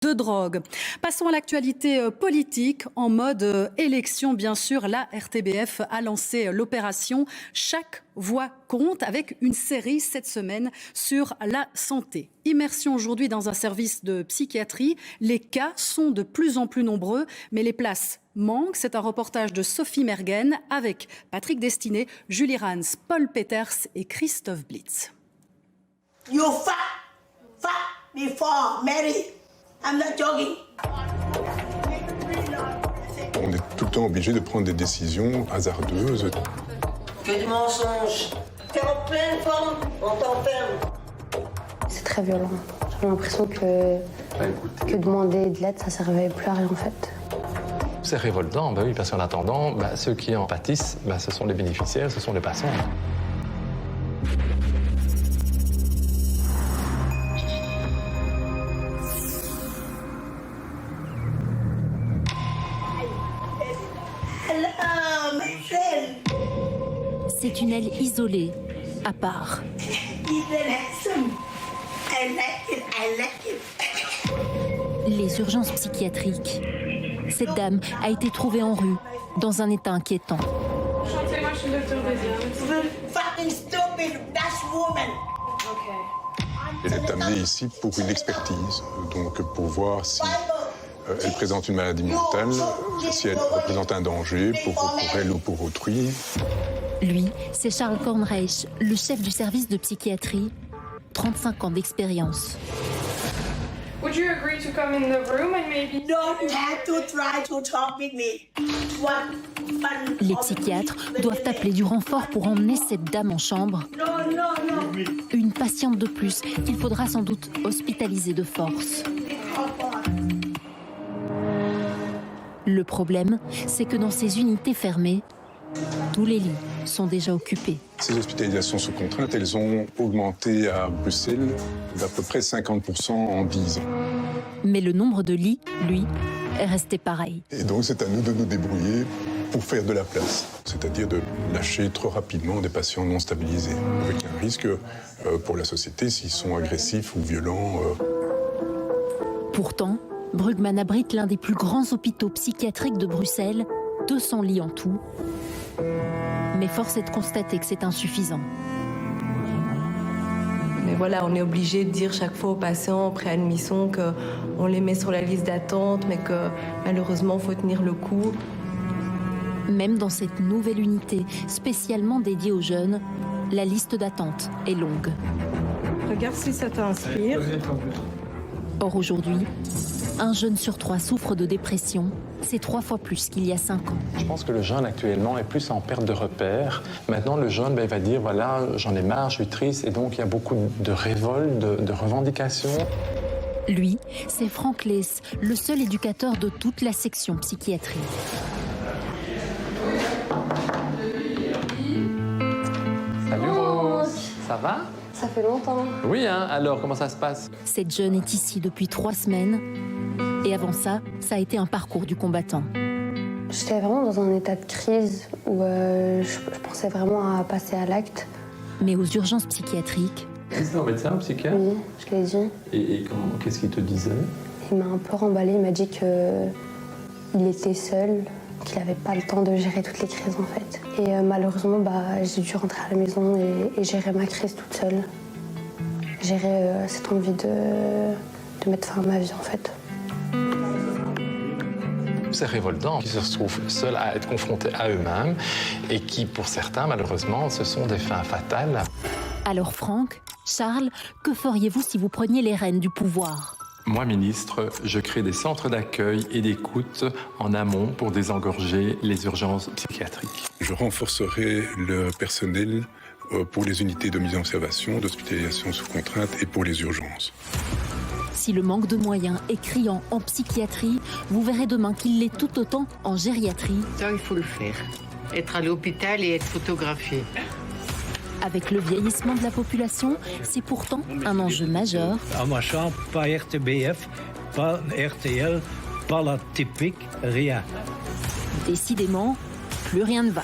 de drogue. Passons à l'actualité politique. En mode élection, bien sûr, la RTBF a lancé l'opération Chaque voix compte avec une série cette semaine sur la santé. Immersion aujourd'hui dans un service de psychiatrie. Les cas sont de plus en plus nombreux, mais les places manquent. C'est un reportage de Sophie Mergen avec Patrick Destiné, Julie Rans, Paul Peters et Christophe Blitz. You fat before married. I'm not joking. On est tout le temps obligé de prendre des décisions hasardeuses. Que du mensonge. T'es en pleine forme, on t'enferme. C'est très violent. J'ai l'impression que demander de l'aide, ça servait plus à rien en fait. C'est révoltant, oui, parce qu'en attendant, ceux qui en pâtissent, ce sont les bénéficiaires, ce sont les patients. C'est une aile isolée, à part. Les urgences psychiatriques. Cette dame a été trouvée en rue, dans un état inquiétant. Enchantée, moi je suis le docteur Elle est amenée ici pour une expertise, donc pour voir si elle présente une maladie mentale, si elle représente un danger pour elle ou pour autrui. Lui, c'est Charles Kornreich, le chef du service de psychiatrie. 35 ans d'expérience. Would you agree to come in the room and maybe... Don't have to try to talk with me. Les psychiatres doivent appeler du renfort pour emmener cette dame en chambre. No. Une patiente de plus qu'il faudra sans doute hospitaliser de force. Le problème, c'est que dans ces unités fermées, tous les lits sont déjà occupés. Ces hospitalisations sous contrainte, elles ont augmenté à Bruxelles d'à peu près 50% en 10 ans. Mais le nombre de lits, lui, est resté pareil. Et donc c'est à nous de nous débrouiller pour faire de la place, c'est-à-dire de lâcher trop rapidement des patients non stabilisés, avec un risque pour la société s'ils sont agressifs ou violents. Pourtant, Brugman abrite l'un des plus grands hôpitaux psychiatriques de Bruxelles, 200 lits en tout. Mais force est de constater que c'est insuffisant. Mais voilà, on est obligé de dire chaque fois aux patients en préadmission qu'on les met sur la liste d'attente, mais que malheureusement, il faut tenir le coup. Même dans cette nouvelle unité spécialement dédiée aux jeunes, la liste d'attente est longue. Regarde si ça t'inspire. Or aujourd'hui, un jeune sur 3 souffre de dépression. C'est 3 fois plus qu'il y a 5 ans. Je pense que le jeune actuellement est plus en perte de repères. Maintenant, le jeune il va dire, voilà, j'en ai marre, je suis triste. Et donc, il y a beaucoup de révoltes, de revendications. Lui, c'est Franck Lees, le seul éducateur de toute la section psychiatrie. Salut Rose, ça va? Ça fait longtemps. Oui, alors comment ça se passe? Cette jeune est ici depuis 3 semaines. Et avant ça, ça a été un parcours du combattant. J'étais vraiment dans un état de crise où je pensais vraiment à passer à l'acte. Mais aux urgences psychiatriques... C'est un médecin, un psychiatre? Oui, je l'ai dit. Et qu'est-ce qu'il te disait? Il m'a un peu remballé, il m'a dit qu'il était seul, qu'il n'avait pas le temps de gérer toutes les crises en fait. Et malheureusement, j'ai dû rentrer à la maison et gérer ma crise toute seule. Gérer cette envie de mettre fin à ma vie en fait. C'est révoltant, qui se retrouvent seuls à être confrontés à eux-mêmes et qui, pour certains, malheureusement, ce sont des fins fatales. Alors Franck, Charles, que feriez-vous si vous preniez les rênes du pouvoir? Moi, ministre, je crée des centres d'accueil et d'écoute en amont pour désengorger les urgences psychiatriques. Je renforcerai le personnel pour les unités de mise en observation, d'hospitalisation sous contrainte et pour les urgences. Si le manque de moyens est criant en psychiatrie, vous verrez demain qu'il l'est tout autant en gériatrie. Ça, il faut le faire. Être à l'hôpital et être photographié. Avec le vieillissement de la population, c'est pourtant un enjeu majeur. À ma chambre, pas RTBF, pas RTL, pas la typique, rien. Décidément, plus rien ne va.